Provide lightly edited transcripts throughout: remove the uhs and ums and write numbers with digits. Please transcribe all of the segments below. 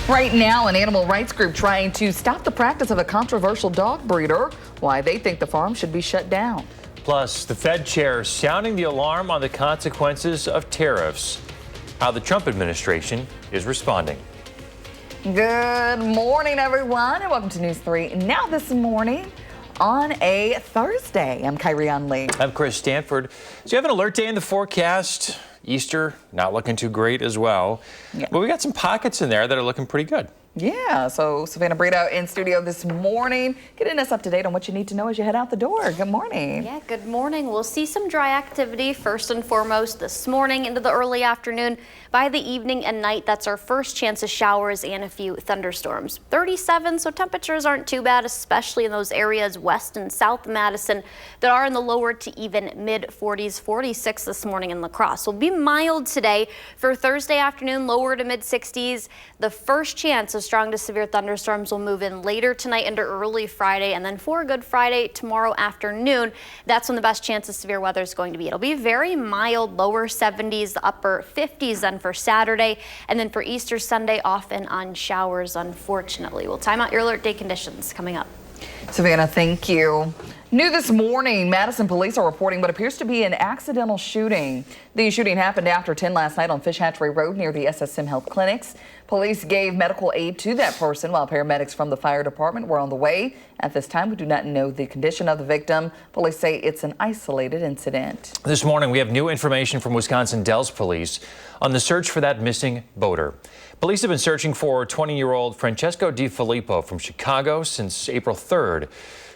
Right now, an animal rights group trying to stop the practice of a controversial dog breeder. Why they think the farm should be shut down. Plus, the Fed chair sounding the alarm on the consequences of tariffs. How the Trump administration is responding. Good morning, everyone, and welcome to News 3 Now this morning on a Thursday. I'm Kyrie Lee. I'm Chris Stanford. So you have an alert day in the forecast. Easter not looking too great as well. Yeah. But we got some pockets in there that are looking pretty good. Yeah, so Savannah Brito in studio this morning, getting us up to date on what you need to know as you head out the door. Good morning. Yeah, good morning. We'll see some dry activity first and foremost this morning into the early afternoon. By the evening and night, that's our first chance of showers and a few thunderstorms. 37, so temperatures aren't too bad, especially in those areas west and south Madison that are in the lower to even mid 40s, 46 this morning in La Crosse. Will be mild today for Thursday afternoon, lower to mid 60s. The first chance of strong to severe thunderstorms will move in later tonight into early Friday, and then for Good Friday tomorrow afternoon, that's when the best chance of severe weather is going to be. It'll be very mild, lower 70s, upper 50s then for Saturday, and then for Easter Sunday, off and on showers, unfortunately. We'll time out your alert day conditions coming up. Savannah, thank you. New this morning, Madison police are reporting what appears to be an accidental shooting. The shooting happened after 10 last night on Fish Hatchery Road near the SSM Health Clinics. Police gave medical aid to that person while paramedics from the fire department were on the way. At this time, we do not know the condition of the victim. Police say it's an isolated incident. This morning, we have new information from Wisconsin Dells Police on the search for that missing boater. Police have been searching for 20-year-old Francesco DiFilippo from Chicago since April 3rd.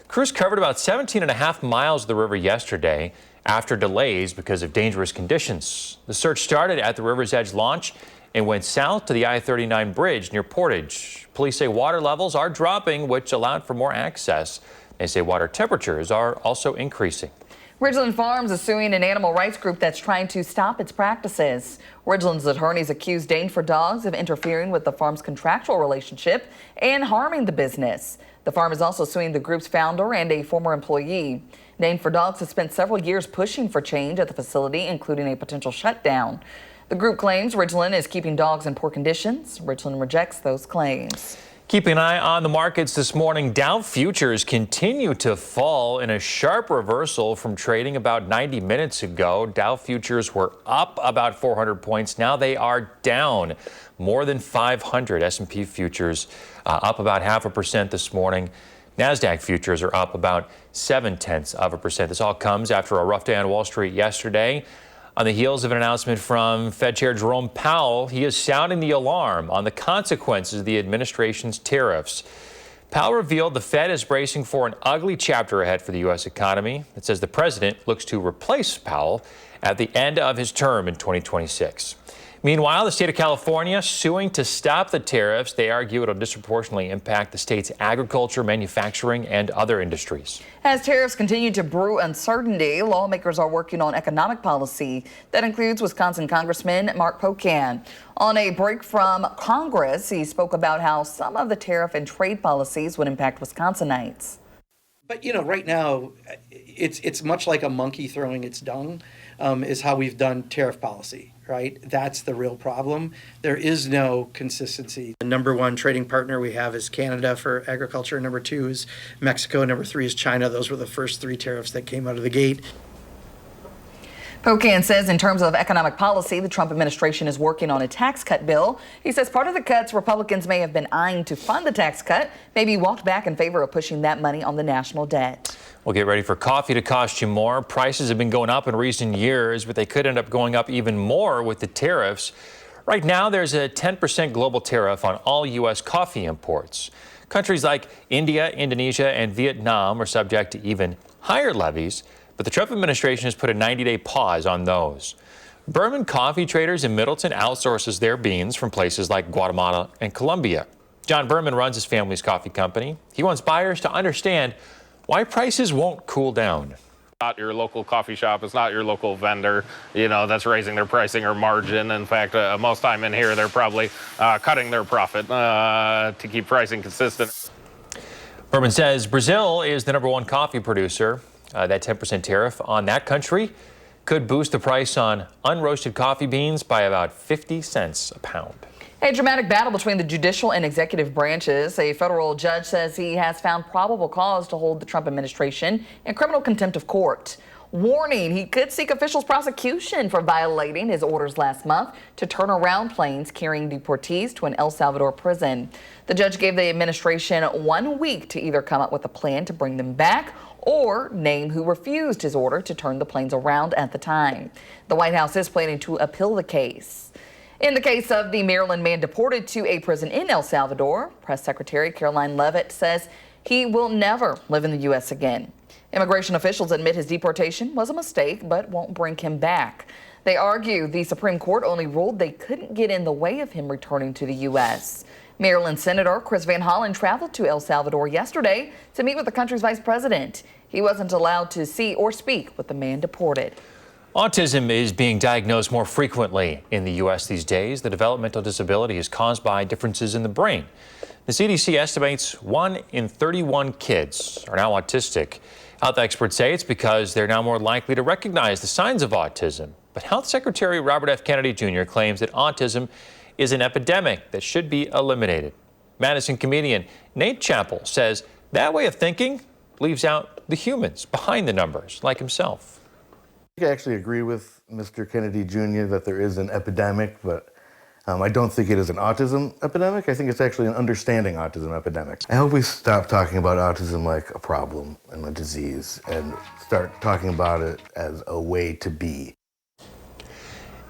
Crews covered about 17.5 miles of the river yesterday after delays because of dangerous conditions. The search started at the River's Edge launch and went south to the I-39 bridge near Portage. Police say water levels are dropping, which allowed for more access. They say water temperatures are also increasing. Ridgeland Farms is suing an animal rights group that's trying to stop its practices. Ridgeland's attorneys accuse Dane for Dogs of interfering with the farm's contractual relationship and harming the business. The farm is also suing the group's founder and a former employee. Dane for Dogs has spent several years pushing for change at the facility, including a potential shutdown. The group claims Ridgeland is keeping dogs in poor conditions. Ridgeland rejects those claims. Keeping an eye on the markets this morning, Dow futures continue to fall in a sharp reversal from trading about 90 minutes ago. Dow futures were up about 400 points. Now they are down more than 500. S&P futures up about 0.5% this morning. NASDAQ futures are up about 0.7%. This all comes after a rough day on Wall Street yesterday. On the heels of an announcement from Fed Chair Jerome Powell, he is sounding the alarm on the consequences of the administration's tariffs. Powell revealed the Fed is bracing for an ugly chapter ahead for the U.S. economy. It says the president looks to replace Powell at the end of his term in 2026. Meanwhile, the state of California suing to stop the tariffs. They argue it'll disproportionately impact the state's agriculture, manufacturing, and other industries. As tariffs continue to brew uncertainty, lawmakers are working on economic policy. That includes Wisconsin Congressman Mark Pocan. On a break from Congress, he spoke about how some of the tariff and trade policies would impact Wisconsinites. But, you know, right now, it's much like a monkey throwing its dung, is how we've done tariff policy, right? That's the real problem. There is no consistency. The number one trading partner we have is Canada for agriculture. Number two is Mexico. Number three is China. Those were the first three tariffs that came out of the gate. Pocan says in terms of economic policy, the Trump administration is working on a tax cut bill. He says part of the cuts Republicans may have been eyeing to fund the tax cut may be walked back in favor of pushing that money on the national debt. We'll get ready for coffee to cost you more. Prices have been going up in recent years, but they could end up going up even more with the tariffs. Right now, there's a 10% global tariff on all U.S. coffee imports. Countries like India, Indonesia, and Vietnam are subject to even higher levies. But the Trump administration has put a 90-day pause on those. Berman Coffee Traders in Middleton outsources their beans from places like Guatemala and Colombia. John Berman runs his family's coffee company. He wants buyers to understand why prices won't cool down. Not your local coffee shop. It's not your local vendor, that's raising their pricing or margin. In fact, most time in here, they're probably cutting their profit to keep pricing consistent. Berman says Brazil is the #1 coffee producer. That 10% tariff on that country could boost the price on unroasted coffee beans by about 50 cents a pound. A dramatic battle between the judicial and executive branches. A federal judge says he has found probable cause to hold the Trump administration in criminal contempt of court, warning he could seek officials' prosecution for violating his orders last month to turn around planes carrying deportees to an El Salvador prison. The judge gave the administration 1 week to either come up with a plan to bring them back or name who refused his order to turn the planes around at the time. The White House is planning to appeal the case. In the case of the Maryland man deported to a prison in El Salvador, Press Secretary Caroline Leavitt says he will never live in the U.S. again. Immigration officials admit his deportation was a mistake, but won't bring him back. They argue the Supreme Court only ruled they couldn't get in the way of him returning to the U.S. Maryland Senator Chris Van Hollen traveled to El Salvador yesterday to meet with the country's vice president. He wasn't allowed to see or speak with the man deported. Autism is being diagnosed more frequently in the U.S. these days. The developmental disability is caused by differences in the brain. The CDC estimates 1 in 31 kids are now autistic. Health experts say it's because they're now more likely to recognize the signs of autism. But Health Secretary Robert F. Kennedy Jr. claims that autism is an epidemic that should be eliminated. Madison comedian Nate Chappell says that way of thinking leaves out the humans behind the numbers, like himself. I actually agree with Mr. Kennedy Jr. that there is an epidemic, but I don't think it is an autism epidemic. I think it's actually an understanding autism epidemic. I hope we stop talking about autism like a problem and a disease and start talking about it as a way to be.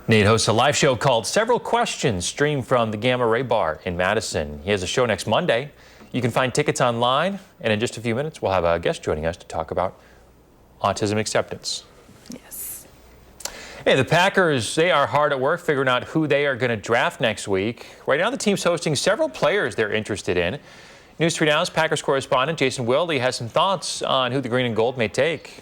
Nate hosts a live show called Several Questions, streamed from the Gamma Ray Bar in Madison. He has a show next Monday. You can find tickets online, and in just a few minutes, we'll have a guest joining us to talk about autism acceptance. Yes. Hey, the Packers, they are hard at work figuring out who they are going to draft next week. Right now, the team's hosting several players they're interested in. News 3 Now's Packers correspondent Jason Wilde has some thoughts on who the green and gold may take.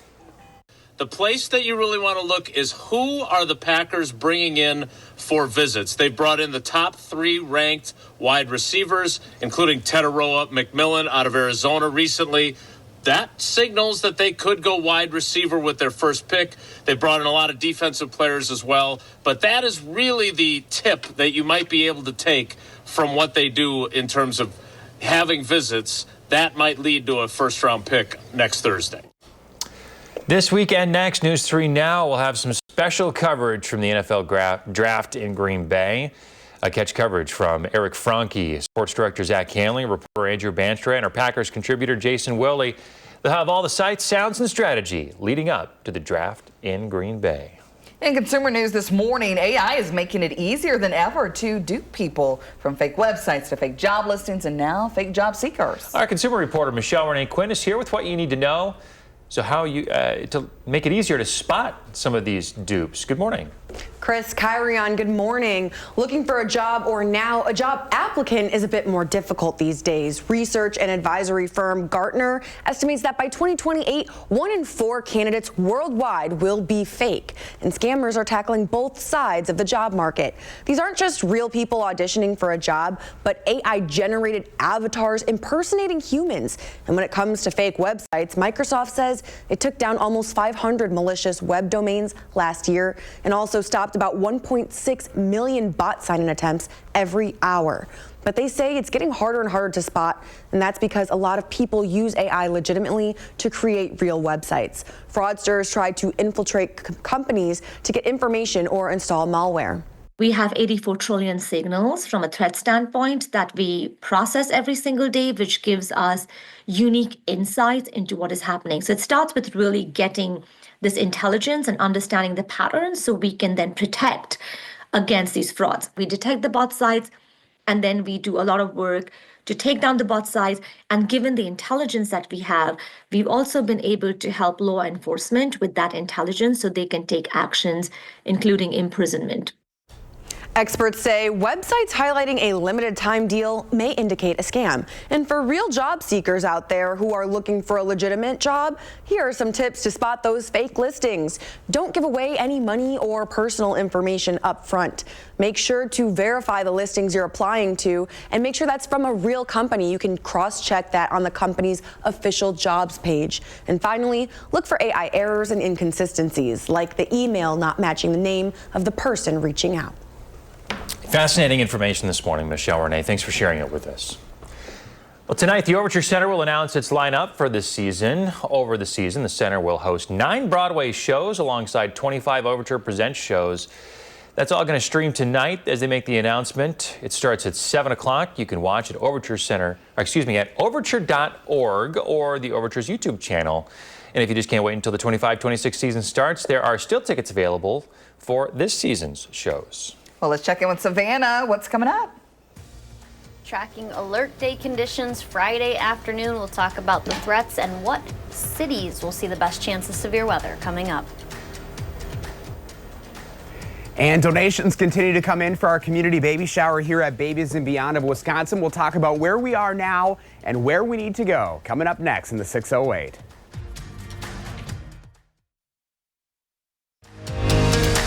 The place that you really want to look is who are the Packers bringing in for visits. They've brought in the top 3 ranked wide receivers, including Tetaroa McMillan out of Arizona recently. That signals that they could go wide receiver with their first pick. They brought in a lot of defensive players as well. But that is really the tip that you might be able to take from what they do in terms of having visits. That might lead to a first-round pick next Thursday. This weekend next, News 3 Now will have some special coverage from the NFL draft in Green Bay. Catch coverage from Eric Franke, sports director Zach Hanley, reporter Andrew Banstra, and our Packers contributor Jason Wilde. They'll have all the sights, sounds, and strategy leading up to the draft in Green Bay. In consumer news this morning, AI is making it easier than ever to dupe people, from fake websites to fake job listings and now fake job seekers. Our consumer reporter Michelle Renee Quinn is here with what you need to know. So how you to make it easier to spot some of these dupes. Good morning. Chris, Kyrion, good morning. Looking for a job or now a job applicant is a bit more difficult these days. Research and advisory firm Gartner estimates that by 2028, 1 in 4 candidates worldwide will be fake. And scammers are tackling both sides of the job market. These aren't just real people auditioning for a job, but AI-generated avatars impersonating humans. And when it comes to fake websites, Microsoft says it took down almost 500 malicious web domains last year and also stopped about 1.6 million bot sign-in attempts every hour. But they say it's getting harder and harder to spot, and that's because a lot of people use AI legitimately to create real websites. Fraudsters try to infiltrate companies to get information or install malware. We have 84 trillion signals from a threat standpoint that we process every single day, which gives us unique insights into what is happening. So it starts with really getting this intelligence and understanding the patterns so we can then protect against these frauds. We detect the bot sites, and then we do a lot of work to take down the bot sites. And given the intelligence that we have, we've also been able to help law enforcement with that intelligence so they can take actions, including imprisonment. Experts say websites highlighting a limited time deal may indicate a scam. And for real job seekers out there who are looking for a legitimate job, here are some tips to spot those fake listings. Don't give away any money or personal information up front. Make sure to verify the listings you're applying to and make sure that's from a real company. You can cross-check that on the company's official jobs page. And finally, look for AI errors and inconsistencies, like the email not matching the name of the person reaching out. Fascinating information this morning, Michelle Renee. Thanks for sharing it with us. Well, tonight, the Overture Center will announce its lineup for this season. Over the season, the center will host 9 Broadway shows alongside 25 Overture Presents shows. That's all going to stream tonight as they make the announcement. It starts at 7 o'clock. You can watch at Overture Center, at overture.org or the Overture's YouTube channel. And if you just can't wait until the 25-26 season starts, there are still tickets available for this season's shows. Well, let's check in with Savannah. What's coming up? Tracking alert day conditions Friday afternoon. We'll talk about the threats and what cities will see the best chance of severe weather coming up. And donations continue to come in for our community baby shower here at Babies and Beyond of Wisconsin. We'll talk about where we are now and where we need to go. Coming up next in the 608.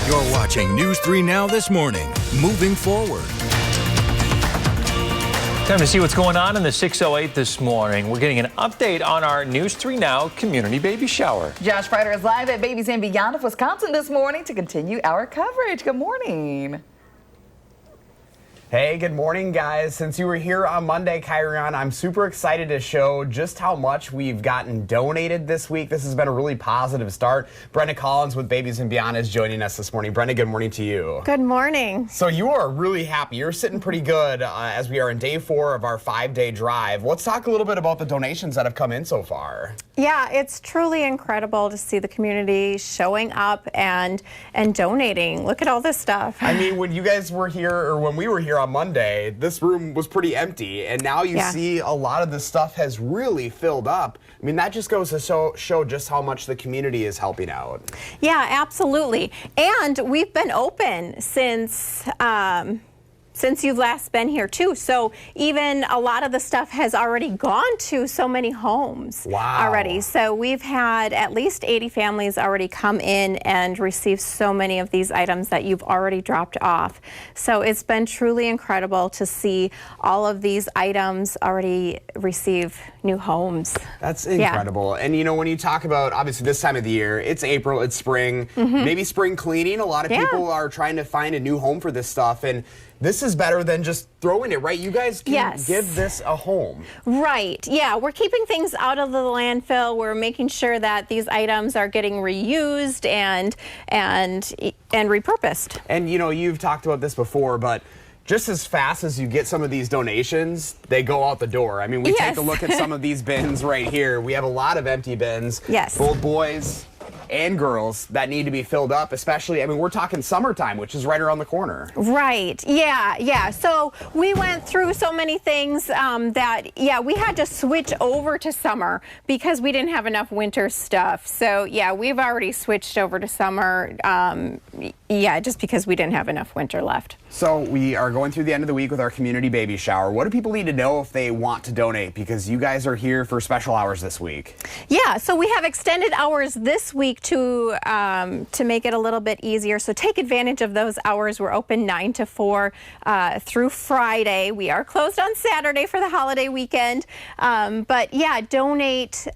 You're watching News 3 Now this morning. Moving forward. Time to see what's going on in the 608 this morning. We're getting an update on our News 3 Now community baby shower. Josh Freider is live at Babies and Beyond of Wisconsin this morning to continue our coverage. Good morning. Hey, good morning, guys. Since you were here on Monday, Kyrian, I'm super excited to show just how much we've gotten donated this week. This has been a really positive start. Brenda Collins with Babies and Beyond is joining us this morning. Brenda, good morning to you. Good morning. So you are really happy. You're sitting pretty good as we are in day 4 of our 5-day drive. Let's talk a little bit about the donations that have come in so far. Yeah, it's truly incredible to see the community showing up and donating. Look at all this stuff. I mean, when you guys were here, or when we were here on Monday, this room was pretty empty, and now you see a lot of this stuff has really filled up. I mean, that just goes to show just how much the community is helping out. Yeah, absolutely. And we've been open since you've last been here too. So even a lot of the stuff has already gone to so many homes already. So we've had at least 80 families already come in and receive so many of these items that you've already dropped off. So it's been truly incredible to see all of these items already receive new homes. That's incredible. And you know, when you talk about, obviously this time of the year, it's April, it's spring, maybe spring cleaning. A lot of people are trying to find a new home for this stuff, and this is better than just throwing it, right? You guys can give this a home. Right, yeah, we're keeping things out of the landfill. We're making sure that these items are getting reused and repurposed. And you know, you've talked about this before, but just as fast as you get some of these donations, they go out the door. I mean, we take a look at some of these bins right here. We have a lot of empty bins. Both boys and girls that need to be filled up, especially, I mean, we're talking summertime, which is right around the corner. Right, yeah. So we went through so many things that, we had to switch over to summer because we didn't have enough winter stuff. So yeah, we've already switched over to summer, just because we didn't have enough winter left. So we are going through the end of the week with our community baby shower. What do people need to know if they want to donate? Because you guys are here for special hours this week. Yeah, so we have extended hours this week to make it a little bit easier. So take advantage of those hours. We're open 9 to 4 through Friday. We are closed on Saturday for the holiday weekend. But yeah, donate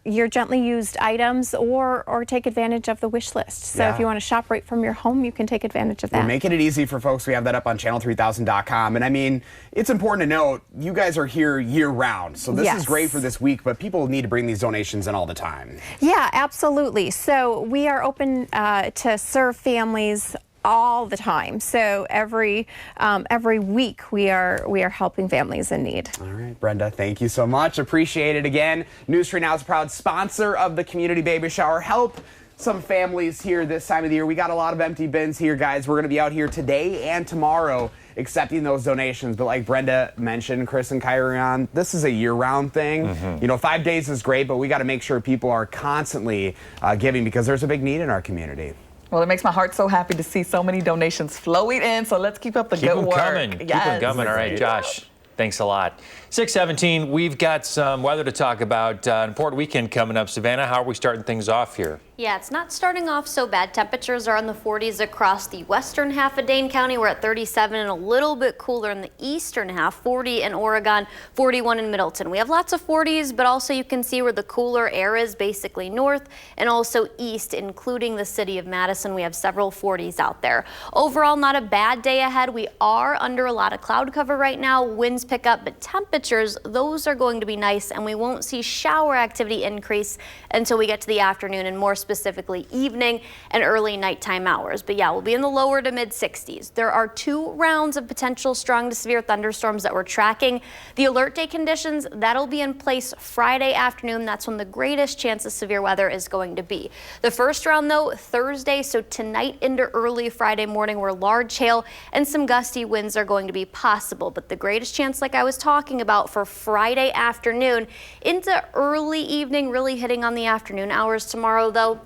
your gently used items or take advantage of the wish list. So if you want to shop right from your home, you can take advantage of that. We're making it easy for folks. We have that up on channel3000.com. And I mean, it's important to note, you guys are here year round. So this is great for this week, but people need to bring these donations in all the time. Yeah, absolutely. So we are open to serve families all the time. So every week we are helping families in need. All right, Brenda, thank you so much. Appreciate it again. News 3 Now is a proud sponsor of the community baby shower. Help some families here this time of the year. We got a lot of empty bins here, guys. We're going to be out here today and tomorrow accepting those donations. But like Brenda mentioned, Chris and Kyrian, this is a year-round thing. You know, 5 days is great, but we got to make sure people are constantly giving because there's a big need in our community. Well, it makes my heart so happy to see so many donations flowing in. So let's keep up the good work. Keep them coming. Keep them coming. All right, Josh, thanks a lot. 6:17, we've got some weather to talk about. An important weekend coming up. Savannah, how are we starting things off here? Yeah, it's not starting off so bad. Temperatures are in the 40s across the western half of Dane County. We're at 37 and a little bit cooler in the eastern half, 40 in Oregon, 41 in Middleton. We have lots of 40s, but also you can see where the cooler air is, basically north and also east, including the city of Madison. We have several 40s out there. Overall, not a bad day ahead. We are under a lot of cloud cover right now. Winds pick up, but temperatures, those are going to be nice, and we won't see shower activity increase until we get to the afternoon and more specifically evening and early nighttime hours. But yeah, we'll be in the lower to mid 60s. There are 2 rounds of potential strong to severe thunderstorms that we're tracking. The alert day conditions, that'll be in place Friday afternoon. That's when the greatest chance of severe weather is going to be. The first round though, Thursday, so tonight into early Friday morning, where large hail and some gusty winds are going to be possible. But the greatest chance, like I was talking about, for Friday afternoon into early evening, really hitting on the afternoon hours tomorrow though,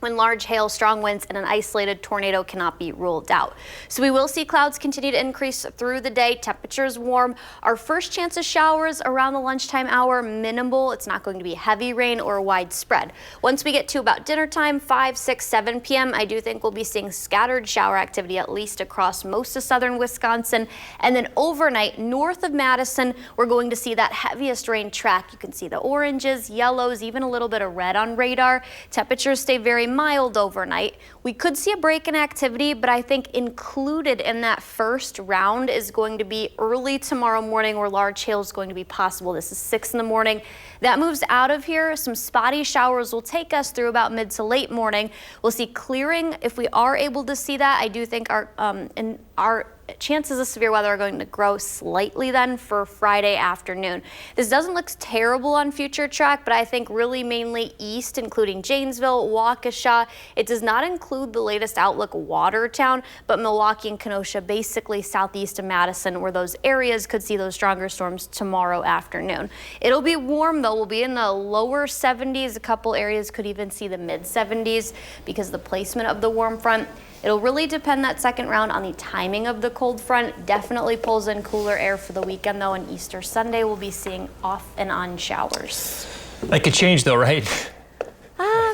when large hail, strong winds, and an isolated tornado cannot be ruled out. So we will see clouds continue to increase through the day. Temperatures warm. Our first chance of showers around the lunchtime hour, minimal. It's not going to be heavy rain or widespread. Once we get to about dinner time, 5, 6, 7 p.m., I do think we'll be seeing scattered shower activity at least across most of southern Wisconsin. And then overnight, north of Madison, we're going to see that heaviest rain track. You can see the oranges, yellows, even a little bit of red on radar. Temperatures stay very mild overnight. We could see a break in activity, but I think included in that first round is going to be early tomorrow morning, where large hail is going to be possible. This is 6 in the morning. That moves out of here. Some spotty showers will take us through about mid to late morning. We'll see clearing if we are able to see that. I do think our chances of severe weather are going to grow slightly then for Friday afternoon. This doesn't look terrible on future track, but I think really mainly east, including Janesville, Waukesha. It does not include the latest outlook Watertown, but Milwaukee and Kenosha, basically southeast of Madison, where those areas could see those stronger storms tomorrow afternoon. It'll be warm though. We'll be in the lower 70s. A couple areas could even see the mid 70s because of the placement of the warm front. It'll really depend that second round on the timing of the cold front. Definitely pulls in cooler air for the weekend though, and Easter Sunday we'll be seeing off and on showers. That could change though, right?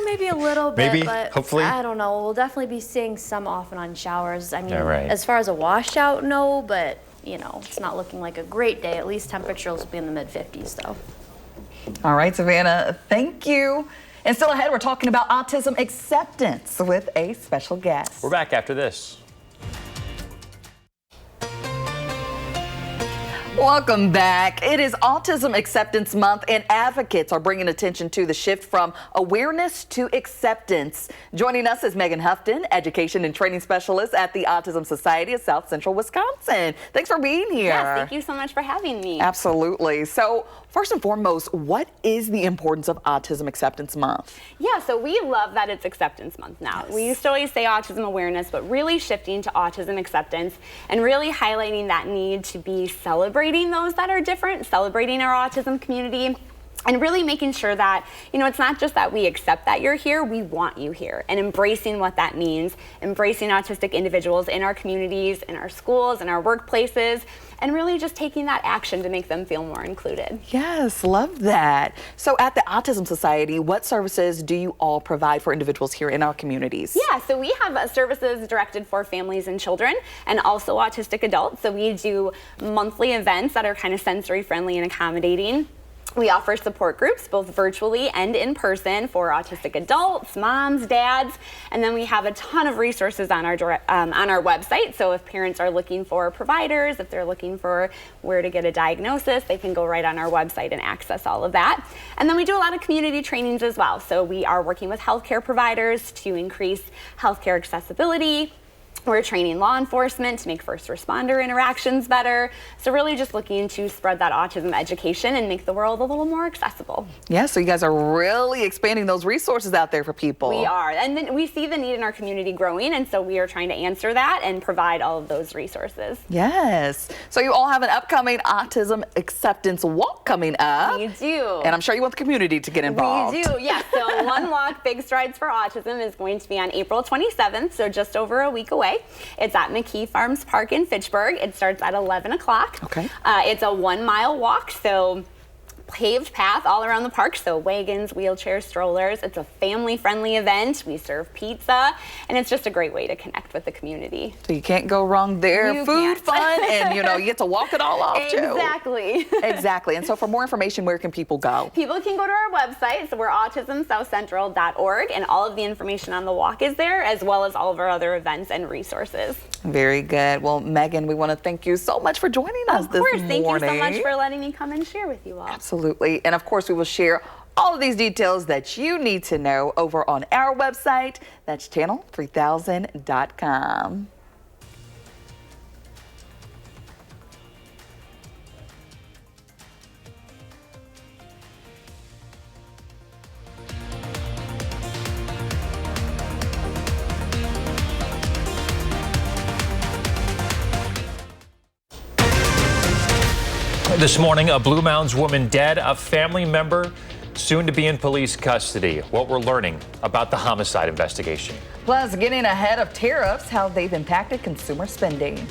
Maybe a little bit, Maybe, but hopefully. I don't know. We'll definitely be seeing some off and on showers. I mean, Yeah, right. as far as a washout, no, but you know, it's not looking like a great day. At least temperatures will be in the mid 50s though. All right, Savannah, thank you. And still ahead, we're talking about autism acceptance with a special guest. We're back after this. Welcome back. It is Autism Acceptance Month, and advocates are bringing attention to the shift from awareness to acceptance. Joining us is Megan Houghton, Education and Training Specialist at the Autism Society of South Central Wisconsin. Thanks for being here. Yes, thank you so much for having me. Absolutely. So, first and foremost, what is the importance of Autism Acceptance Month? Yeah, so we love that it's Acceptance Month now. Yes. We used to always say autism awareness, but really shifting to autism acceptance and really highlighting that need to be celebrating those that are different, celebrating our autism community, and really making sure that, you know, it's not just that we accept that you're here, we want you here, and embracing what that means, embracing autistic individuals in our communities, in our schools, in our workplaces, and really just taking that action to make them feel more included. Yes, love that. So at the Autism Society, what services do you all provide for individuals here in our communities? Yeah, so we have services directed for families and children and also autistic adults. So we do monthly events that are kind of sensory friendly and accommodating. We offer support groups both virtually and in person for autistic adults, moms, dads, and then we have a ton of resources on our website. So if parents are looking for providers, if they're looking for where to get a diagnosis, they can go right on our website and access all of that. And then we do a lot of community trainings as well. So we are working with healthcare providers to increase healthcare accessibility. We're training law enforcement to make first responder interactions better. So really just looking to spread that autism education and make the world a little more accessible. Yeah, so you guys are really expanding those resources out there for people. We are, and then we see the need in our community growing, and so we are trying to answer that and provide all of those resources. Yes. So you all have an upcoming Autism Acceptance Walk coming up. We do. And I'm sure you want the community to get involved. We do, yes. So One Walk, Big Strides for Autism is going to be on April 27th, so just over a week away. Parkway. It's at McKee Farms Park in Fitchburg. It starts at 11 o'clock. Okay. It's a 1 mile walk, so paved path all around the park, so wagons, wheelchairs, strollers. It's a family-friendly event. We serve pizza, and it's just a great way to connect with the community. So you can't go wrong there. You Food, can't. fun, and you get to walk it all off too. Exactly. Exactly. And so for more information, where can people go? People can go to our website, so we're autismsouthcentral.org, and all of the information on the walk is there, as well as all of our other events and resources. Very good. Well, Megan, we want to thank you so much for joining us this morning. Of course. Thank you so much for letting me come and share with you all. Absolutely. And of course, we will share all of these details that you need to know over on our website. That's channel3000.com. This morning, a Blue Mounds woman dead, a family member soon to be in police custody. What we're learning about the homicide investigation. Plus, getting ahead of tariffs, how they've impacted consumer spending.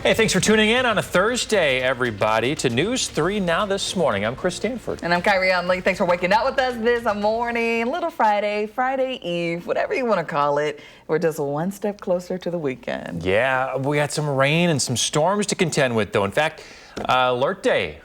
Hey, thanks for tuning in on a Thursday, everybody, to News 3 Now this morning. I'm Chris Stanford. And I'm Kyrie Lee. Thanks for waking up with us this morning. Little Friday, Friday Eve, whatever you want to call it. We're just one step closer to the weekend. Yeah, we got some rain and some storms to contend with, though. In fact, alert day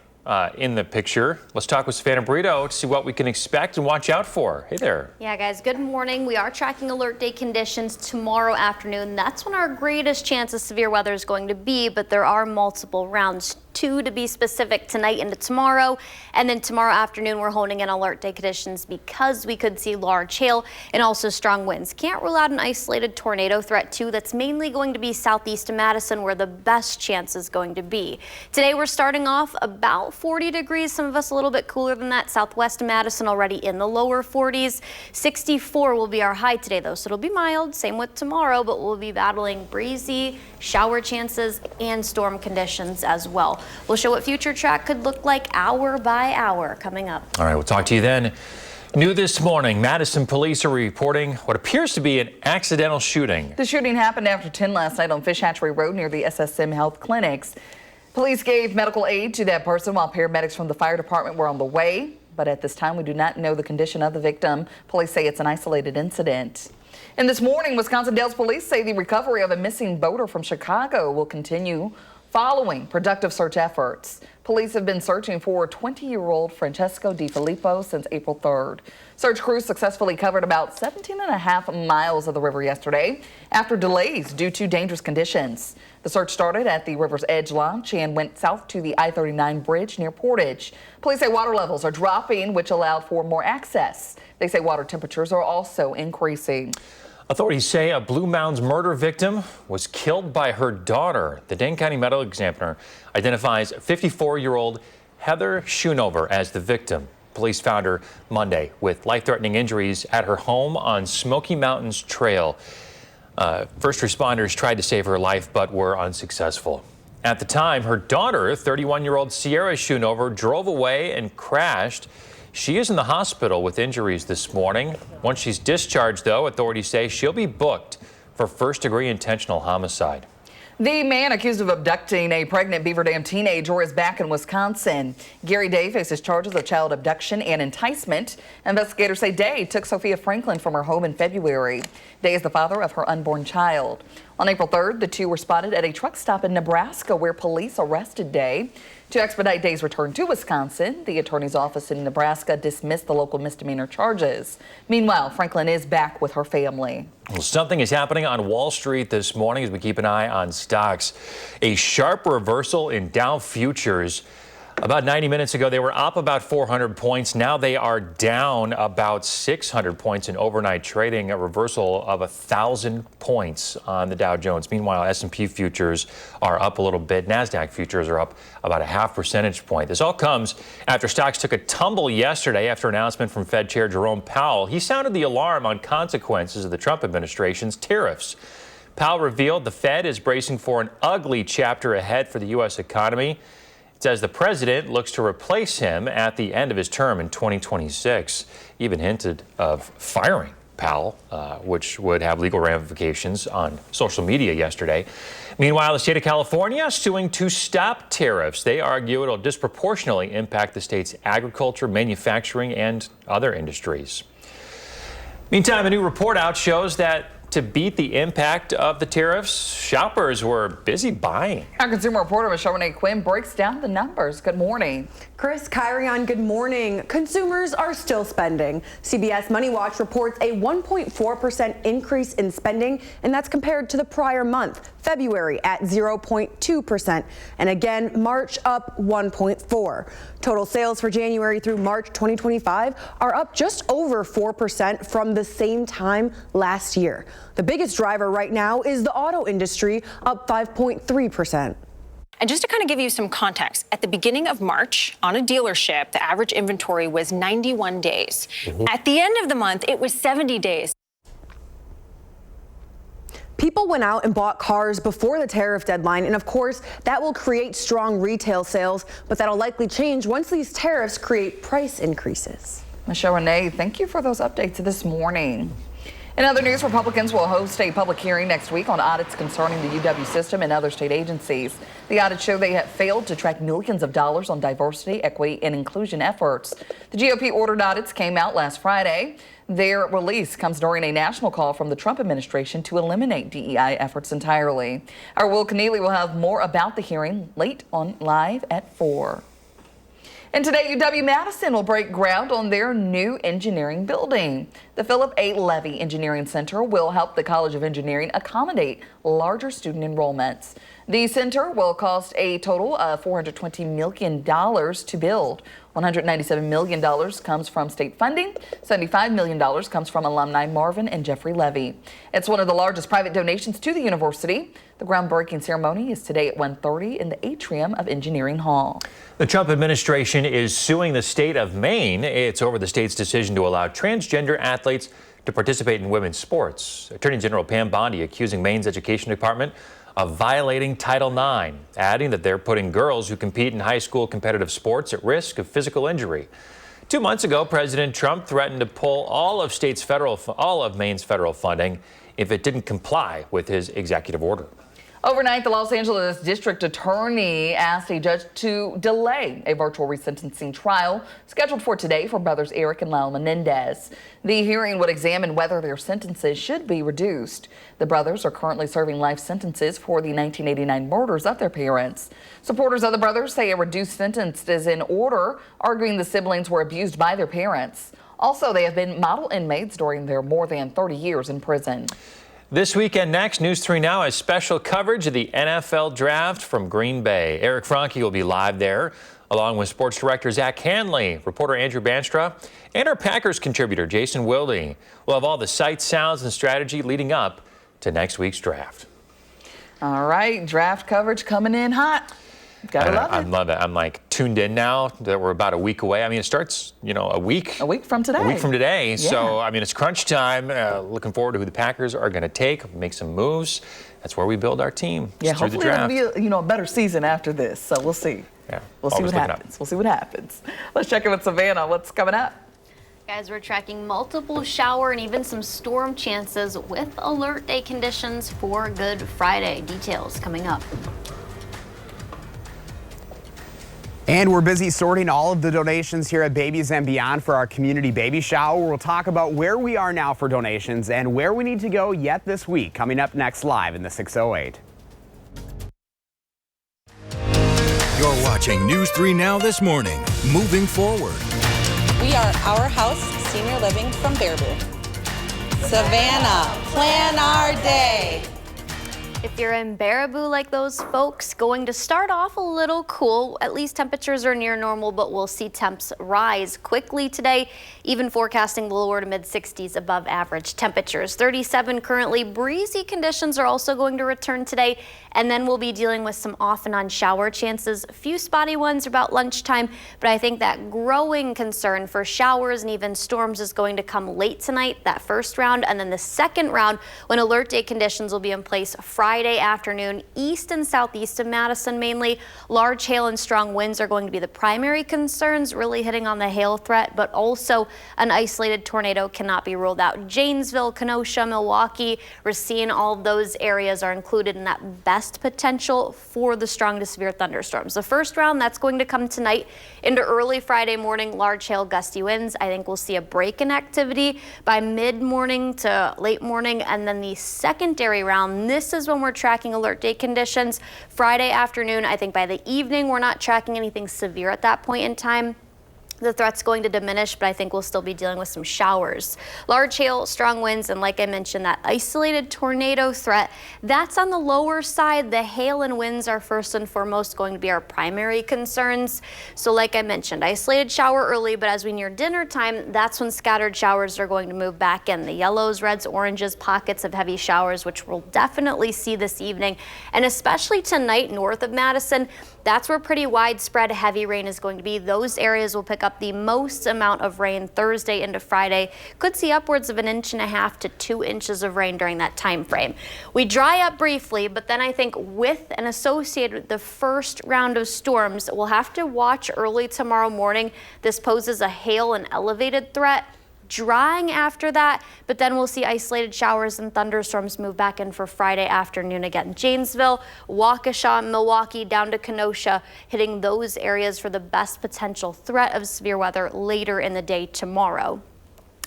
in the picture. Let's talk with Savannah Brito to see what we can expect and watch out for. Hey there. Yeah, guys, good morning. We are tracking alert day conditions tomorrow afternoon. That's when our greatest chance of severe weather is going to be, but there are multiple rounds. 2 to be specific tonight into tomorrow, and then tomorrow afternoon we're honing in alert day conditions because we could see large hail and also strong winds. Can't rule out an isolated tornado threat too. That's mainly going to be southeast of Madison, where the best chance is going to be. Today we're starting off about 40 degrees, some of us a little bit cooler than that. Southwest of Madison already in the lower 40s. 64 will be our high today though, so it'll be mild, same with tomorrow, but we'll be battling breezy, shower chances, and storm conditions as well. We'll show what future track could look like hour by hour coming up. All right, we'll talk to you then. New this morning, Madison police are reporting what appears to be an accidental shooting. The shooting happened after 10 last night on Fish Hatchery Road near the SSM Health Clinics. Police gave medical aid to that person while paramedics from the fire department were on the way. But at this time, we do not know the condition of the victim. Police say it's an isolated incident. And this morning, Wisconsin Dells police say the recovery of a missing boater from Chicago will continue following productive search efforts. Police have been searching for 20-year-old Francesco Di Filippo since April 3rd. Search crews successfully covered about 17.5 miles of the river yesterday after delays due to dangerous conditions. The search started at the river's edge launch and went south to the I-39 bridge near Portage. Police say water levels are dropping, which allowed for more access. They say water temperatures are also increasing. Authorities say a Blue Mounds murder victim was killed by her daughter. The Dane County Medical Examiner identifies 54-year-old Heather Schoonover as the victim. Police found her Monday with life-threatening injuries at her home on Smoky Mountains Trail. First responders tried to save her life but were unsuccessful. At the time, her daughter, 31-year-old Sierra Schoonover, drove away and crashed. She is in the hospital with injuries this morning. Once she's discharged, though, authorities say she'll be booked for first-degree intentional homicide. The man accused of abducting a pregnant Beaver Dam teenager is back in Wisconsin. Gary Day faces charges of child abduction and enticement. Investigators say Day took Sophia Franklin from her home in February. Day is the father of her unborn child. On April 3rd, the two were spotted at a truck stop in Nebraska where police arrested Day. To expedite Day's return to Wisconsin, the attorney's office in Nebraska dismissed the local misdemeanor charges. Meanwhile, Franklin is back with her family. Well, something is happening on Wall Street this morning as we keep an eye on stocks. A sharp reversal in Dow futures. About 90 minutes ago, they were up about 400 points. Now they are down about 600 points in overnight trading, a reversal of 1,000 points on the Dow Jones. Meanwhile, S&P futures are up a little bit. NASDAQ futures are up about a half percentage point. This all comes after stocks took a tumble yesterday after announcement from Fed Chair Jerome Powell. He sounded the alarm on consequences of the Trump administration's tariffs. Powell revealed the Fed is bracing for an ugly chapter ahead for the U.S. economy. It says the president looks to replace him at the end of his term in 2026. Even hinted of firing Powell, which would have legal ramifications on social media yesterday. Meanwhile, the state of California suing to stop tariffs. They argue it'll disproportionately impact the state's agriculture, manufacturing, and other industries. Meantime, a new report out shows that to beat the impact of the tariffs, shoppers were busy buying. Our consumer reporter, Michelle Renee Quinn, breaks down the numbers. Good morning. Chris, Kyrion, good morning. Consumers are still spending. CBS Money Watch reports a 1.4% increase in spending, and that's compared to the prior month, February at 0.2%. And again, March up 1.4%. Total sales for January through March 2025 are up just over 4% from the same time last year. The biggest driver right now is the auto industry, up 5.3%. And just to kind of give you some context, at the beginning of March, on a dealership, the average inventory was 91 days. At the end of the month, it was 70 days. People went out and bought cars before the tariff deadline, and of course, that will create strong retail sales, but that'll likely change once these tariffs create price increases. Michelle Renee, thank you for those updates this morning. In other news, Republicans will host a public hearing next week on audits concerning the UW system and other state agencies. The audits show they have failed to track millions of dollars on diversity, equity, and inclusion efforts. The GOP ordered audits came out last Friday. Their release comes during a national call from the Trump administration to eliminate DEI efforts entirely. Our Will Keneally will have more about the hearing late on Live at 4. And today, UW-Madison will break ground on their new engineering building. The Philip A. Levy Engineering Center will help the College of Engineering accommodate larger student enrollments. The center will cost a total of $420 million to build. $197 million comes from state funding. $75 million comes from alumni Marvin and Jeffrey Levy. It's one of the largest private donations to the university. The groundbreaking ceremony is today at 1:30 in the atrium of Engineering Hall. The Trump administration is suing the state of Maine. It's over the state's decision to allow transgender athletes to participate in women's sports. Attorney General Pam Bondi accusing Maine's education department of violating Title IX, adding that they're putting girls who compete in high school competitive sports at risk of physical injury. 2 months ago, President Trump threatened to pull all of Maine's federal funding if it didn't comply with his executive order. Overnight, the Los Angeles District Attorney asked a judge to delay a virtual resentencing trial scheduled for today for brothers Eric and Lyle Menendez. The hearing would examine whether their sentences should be reduced. The brothers are currently serving life sentences for the 1989 murders of their parents. Supporters of the brothers say a reduced sentence is in order, arguing the siblings were abused by their parents. Also, they have been model inmates during their more than 30 years in prison. This weekend next, News 3 Now has special coverage of the NFL Draft from Green Bay. Eric Franke will be live there, along with sports director Zach Hanley, reporter Andrew Banstra, and our Packers contributor Jason Wilde. We'll have all the sights, sounds, and strategy leading up to next week's draft. All right, draft coverage coming in hot. Gotta love it. I love it. I'm like tuned in now that we're about a week away. I mean, it starts, a week from today. A week from today. Yeah. So, I mean, it's crunch time. Looking forward to who the Packers are going to take, make some moves. That's where we build our team. Yeah, through hopefully the draft. it'll be a better season after this. So we'll see. Yeah, we'll see what happens. We'll see what happens. Let's check in with Savannah. What's coming up? Guys, we're tracking multiple shower and even some storm chances with alert day conditions for Good Friday. Details coming up. And we're busy sorting all of the donations here at Babies and Beyond for our community baby shower. We'll talk about where we are now for donations and where we need to go yet this week. Coming up next live in the 608. You're watching News 3 Now this morning. Moving forward. We are Our House Senior Living from Baraboo. Savannah, plan our day. If you're in Baraboo like those folks, going to start off a little cool. At least temperatures are near normal, but we'll see temps rise quickly today, even forecasting the lower to mid 60s above average temperatures. 37 currently. Breezy conditions are also going to return today, and then we'll be dealing with some off and on shower chances. A few spotty ones about lunchtime, but I think that growing concern for showers and even storms is going to come late tonight, that first round, and then the second round when alert day conditions will be in place Friday Friday afternoon, east and southeast of Madison mainly. Large hail and strong winds are going to be the primary concerns, really hitting on the hail threat, but also an isolated tornado cannot be ruled out. Janesville, Kenosha, Milwaukee, Racine, all of those areas are included in that best potential for the strong to severe thunderstorms. The first round, that's going to come tonight into early Friday morning. Large hail, gusty winds. I think we'll see a break in activity by mid-morning to late morning. And then the secondary round, this is when we're tracking alert day conditions. Friday afternoon, I think by the evening, we're not tracking anything severe at that point in time. The threat's going to diminish, but I think we'll still be dealing with some showers. Large hail, strong winds, and like I mentioned, that isolated tornado threat, that's on the lower side. The hail and winds are first and foremost going to be our primary concerns. So like I mentioned, isolated shower early, but as we near dinner time, that's when scattered showers are going to move back in. The yellows, reds, oranges, pockets of heavy showers, which we'll definitely see this evening, and especially tonight north of Madison. That's where pretty widespread heavy rain is going to be. Those areas will pick up the most amount of rain Thursday into Friday. Could see upwards of 1.5 inches to 2 inches of rain during that time frame. We dry up briefly, but then I think with and associated with the first round of storms, we'll have to watch early tomorrow morning. This poses a hail and elevated threat. Drying after that, but then we'll see isolated showers and thunderstorms move back in for Friday afternoon again. Janesville, Waukesha, Milwaukee, down to Kenosha, hitting those areas for the best potential threat of severe weather later in the day tomorrow.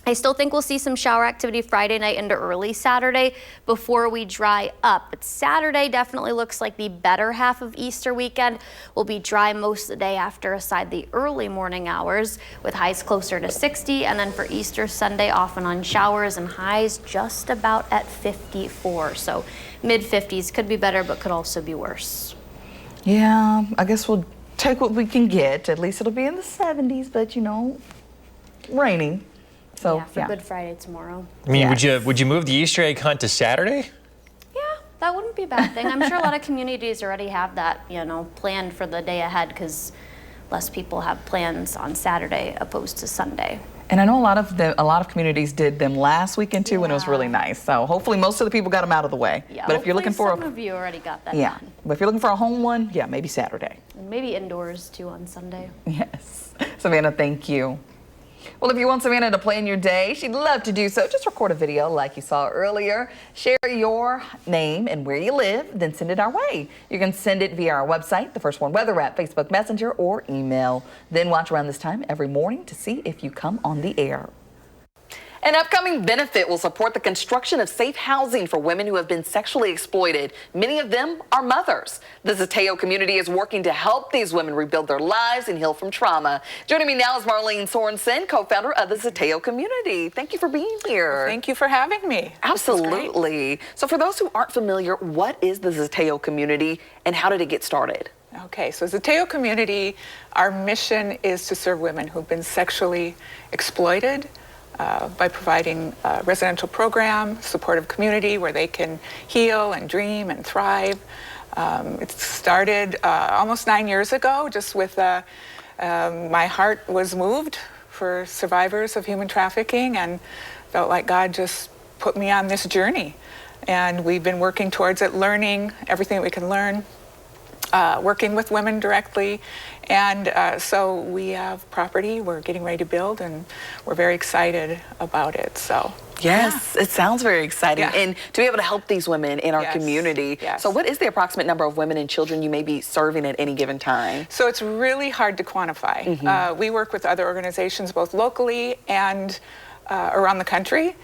I still think we'll see some shower activity Friday night into early Saturday before we dry up. But Saturday definitely looks like the better half of Easter weekend. Will be dry most of the day after aside the early morning hours with highs closer to 60. And then for Easter Sunday, off and on showers and highs just about at 54. So mid 50s could be better, but could also be worse. Yeah, I guess we'll take what we can get. At least it'll be in the 70s, but you know, raining. So, yeah, for Good Friday tomorrow. I mean, would you move the Easter egg hunt to Saturday? Yeah, that wouldn't be a bad thing. I'm sure a lot of communities already have that, you know, planned for the day ahead because less people have plans on Saturday opposed to Sunday. And I know a lot of communities did them last weekend too, and it was really nice. So hopefully most of the people got them out of the way. Yeah, but if you're looking for some of you already got that yeah, done. but if you're looking for a home one, yeah, maybe Saturday. And maybe indoors too on Sunday. Yes, Savannah, thank you. Well, if you want Savannah to play in your day, she'd love to do so. Just record a video like you saw earlier. Share your name and where you live, then send it our way. You can send it via our website, the First Warn Weather app, Facebook Messenger, or email. Then watch around this time every morning to see if you come on the air. An upcoming benefit will support the construction of safe housing for women who have been sexually exploited. Many of them are mothers. The Zateo community is working to help these women rebuild their lives and heal from trauma. Joining me now is Marlene Sorensen, co-founder of the Zateo community. Thank you for being here. Well, thank you for having me. Absolutely. So for those who aren't familiar, what is the Zateo community and how did it get started? Okay, so Zateo community, our mission is to serve women who've been sexually exploited by providing a residential program, supportive community where they can heal and dream and thrive. It started almost 9 years ago, just with my heart was moved for survivors of human trafficking and felt like God just put me on this journey. And we've been working towards it, learning everything that we can learn, working with women directly. And so we have property we're getting ready to build, and we're very excited about it. So yes, it sounds very exciting. Yeah. And to be able to help these women in our community. Yes. So what is the approximate number of women and children you may be serving at any given time? So it's really hard to quantify. Mm-hmm. We work with other organizations both locally and around the country.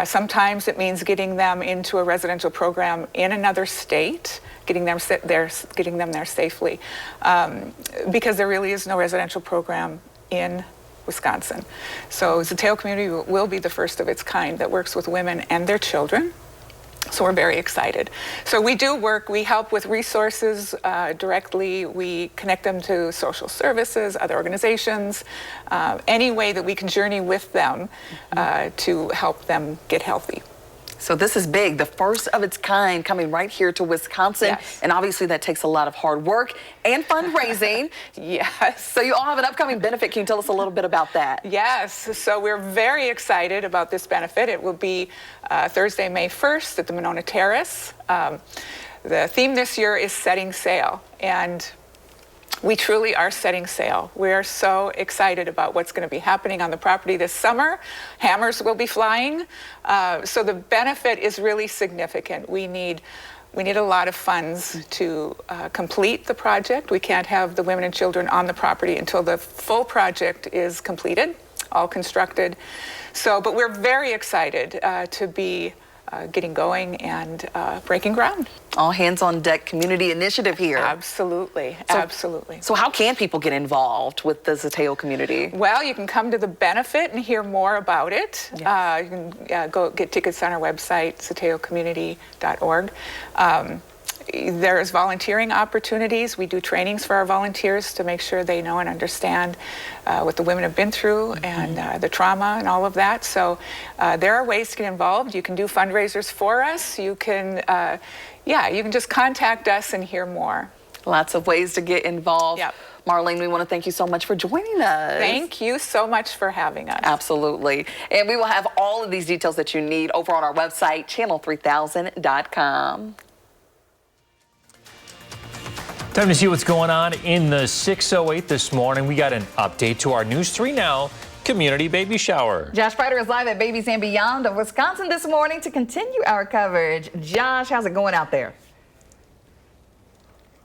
Sometimes it means getting them into a residential program in another state, getting them there safely, because there really is no residential program in Wisconsin. So Zateo community will be the first of its kind that works with women and their children. So we're very excited. So we do work, we help with resources directly, we connect them to social services, other organizations, any way that we can journey with them to help them get healthy. So this is big, the first of its kind coming right here to Wisconsin. Yes. And obviously that takes a lot of hard work and fundraising. Yes. So you all have an upcoming benefit. Can you tell us a little bit about that? Yes, so we're very excited about this benefit. It will be Thursday, May 1st at the Monona Terrace. The theme this year is Setting Sail, and we truly are setting sail. We are so excited about what's going to be happening on the property this summer. Hammers will be flying, so the benefit is really significant. We need a lot of funds to complete the project. We can't have the women and children on the property until the full project is completed, all constructed. So, but we're very excited to be getting going and breaking ground. All hands on deck community initiative here. Absolutely, absolutely. So how can people get involved with the Zateo community? Well, you can come to the benefit and hear more about it. Yes. You can go get tickets on our website, zateocommunity.org. There's volunteering opportunities. We do trainings for our volunteers to make sure they know and understand what the women have been through and the trauma and all of that. So there are ways to get involved. You can do fundraisers for us. You can, you can just contact us and hear more. Lots of ways to get involved. Yep. Marlene, we want to thank you so much for joining us. Thank you so much for having us. Absolutely. And we will have all of these details that you need over on our website, channel3000.com. Time to see what's going on in the 608 this morning. We got an update to our News 3 Now community baby shower. Josh Prider is live at Babies and Beyond of Wisconsin this morning to continue our coverage. Josh, how's it going out there?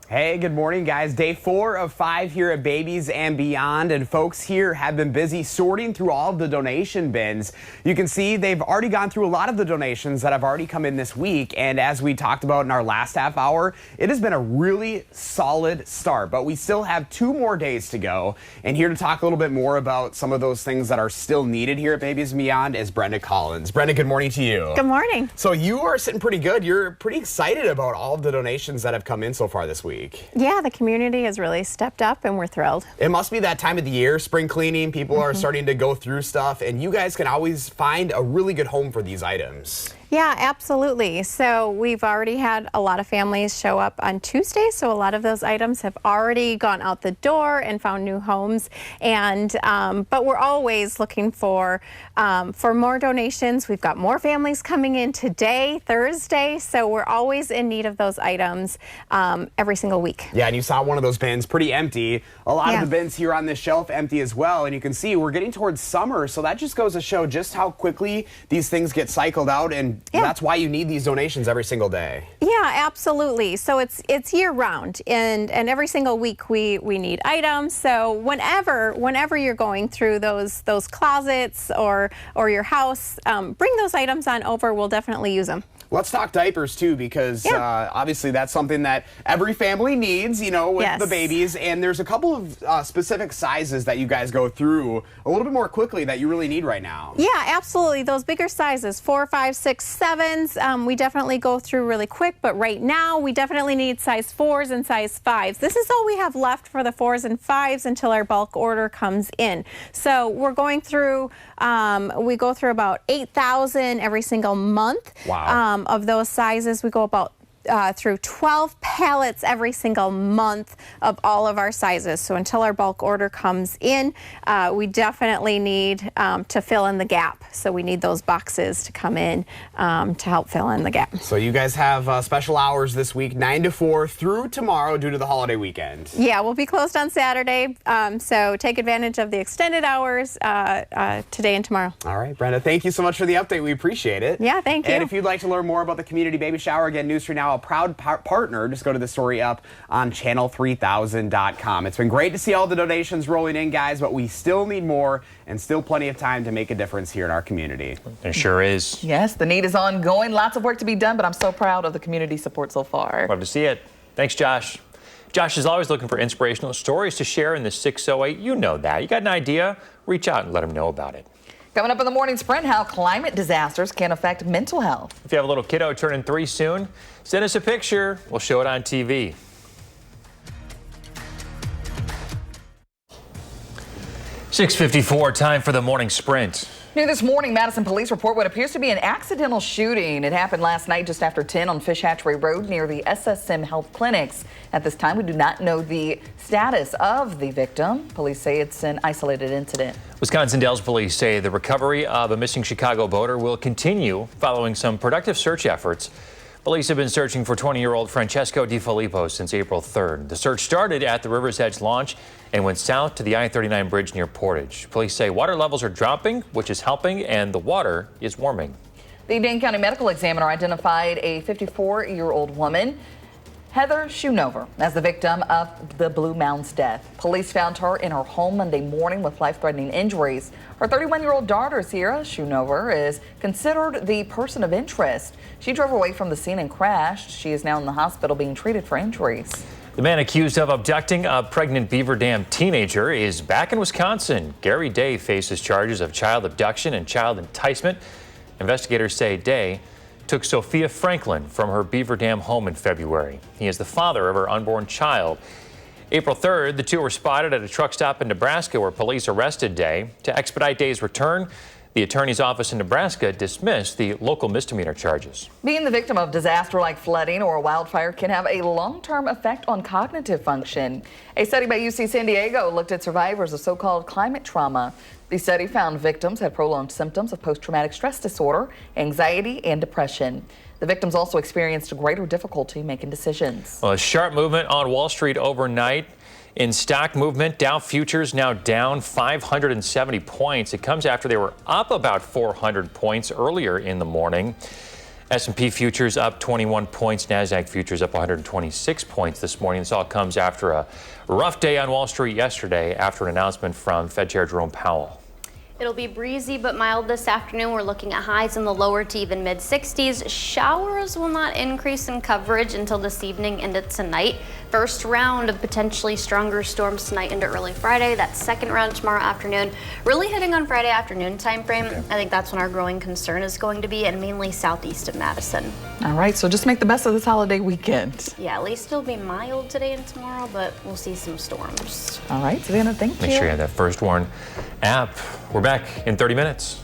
Hey, good morning, guys. Day 4 of 5 here at Babies and Beyond, and folks here have been busy sorting through all of the donation bins. You can see they've already gone through a lot of the donations that have already come in this week, and as we talked about in our last half hour, it has been a really solid start, but we still have 2 more days to go. And here to talk a little bit more about some of those things that are still needed here at Babies and Beyond is Brenda Collins. Brenda, good morning to you. Good morning. So you are sitting pretty good. You're pretty excited about all of the donations that have come in so far this week. Yeah, the community has really stepped up and we're thrilled. It must be that time of the year, spring cleaning. People are starting to go through stuff, and you guys can always find a really good home for these items. Yeah, absolutely. So we've already had a lot of families show up on Tuesday, so a lot of those items have already gone out the door and found new homes. And but we're always looking for more donations. We've got more families coming in today, Thursday, so we're always in need of those items every single week. Yeah, and you saw one of those bins pretty empty. A lot of the bins here on this shelf empty as well, and you can see we're getting towards summer, so that just goes to show just how quickly these things get cycled out, and that's why you need these donations every single day. Yeah, absolutely. So it's year round, and every single week we need items. So whenever you're going through those closets or your house, bring those items on over. We'll definitely use them. Let's talk diapers too, because obviously that's something that every family needs, you know, with the babies. And there's a couple of specific sizes that you guys go through a little bit more quickly that you really need right now. Yeah, absolutely. Those bigger sizes, 4, 5, 6, 7s, we definitely go through really quick. But right now, we definitely need size 4s and size 5s. This is all we have left for the 4s and 5s until our bulk order comes in. So we're going through, we go through about 8,000 every single month. Wow. Of those sizes. We go about through 12 pallets every single month of all of our sizes. So until our bulk order comes in, we definitely need to fill in the gap. So we need those boxes to come in to help fill in the gap. So you guys have special hours this week, 9 to 4 through tomorrow due to the holiday weekend. Yeah, we'll be closed on Saturday. So take advantage of the extended hours today and tomorrow. All right, Brenda, thank you so much for the update. We appreciate it. Yeah, thank you. And if you'd like to learn more about the community baby shower, again, News 3 Now, a proud partner. Just go to the story up on channel3000.com. It's been great to see all the donations rolling in, guys, but we still need more and still plenty of time to make a difference here in our community. It sure is. Yes, the need is ongoing. Lots of work to be done, but I'm so proud of the community support so far. Love to see it. Thanks, Josh. Josh is always looking for inspirational stories to share in the 608. You know that. You got an idea? Reach out and let him know about it. Coming up in the morning sprint, how climate disasters can affect mental health. If you have a little kiddo turning 3 soon, send us a picture. We'll show it on TV. .654, time for the morning sprint. New this morning, Madison police report what appears to be an accidental shooting. It happened last night just after 10 on Fish Hatchery Road near the SSM Health Clinics. At this time, we do not know the status of the victim. Police say it's an isolated incident. Wisconsin Dells police say the recovery of a missing Chicago boater will continue following some productive search efforts. Police have been searching for 20-year-old Francesco DiFilippo since April 3rd. The search started at the River's Edge launch and went south to the I-39 bridge near Portage. Police say water levels are dropping, which is helping, and the water is warming. The Dane County Medical Examiner identified a 54-year-old woman, Heather Schoonover, as the victim of the Blue Mound's death. Police found her in her home Monday morning with life-threatening injuries. Her 31-year-old daughter, Sierra Schoonover, is considered the person of interest. She drove away from the scene and crashed. She is now in the hospital being treated for injuries. The man accused of abducting a pregnant Beaver Dam teenager is back in Wisconsin. Gary Day faces charges of child abduction and child enticement. Investigators say Day took Sophia Franklin from her Beaver Dam home in February. He is the father of her unborn child. April 3rd, the two were spotted at a truck stop in Nebraska where police arrested Day. To expedite Day's return, the attorney's office in Nebraska dismissed the local misdemeanor charges. Being the victim of disaster like flooding or a wildfire can have a long-term effect on cognitive function. A study by UC San Diego looked at survivors of so-called climate trauma. The study found victims had prolonged symptoms of post-traumatic stress disorder, anxiety, and depression. The victims also experienced greater difficulty making decisions. Well, a sharp movement on Wall Street overnight. In stock movement, Dow futures now down 570 points. It comes after they were up about 400 points earlier in the morning. S&P futures up 21 points. NASDAQ futures up 126 points this morning. This all comes after a rough day on Wall Street yesterday after an announcement from Fed Chair Jerome Powell. It'll be breezy but mild this afternoon. We're looking at highs in the lower to even mid 60s. Showers will not increase in coverage until this evening into tonight. First round of potentially stronger storms tonight into early Friday. That second round tomorrow afternoon. Really hitting on Friday afternoon time frame. I think that's when our growing concern is going to be, and mainly southeast of Madison. All right, so just make the best of this holiday weekend. Yeah, at least it'll be mild today and tomorrow, but we'll see some storms. All right, Savannah, thank you. Make sure you have that First Warn app. We're back in 30 minutes.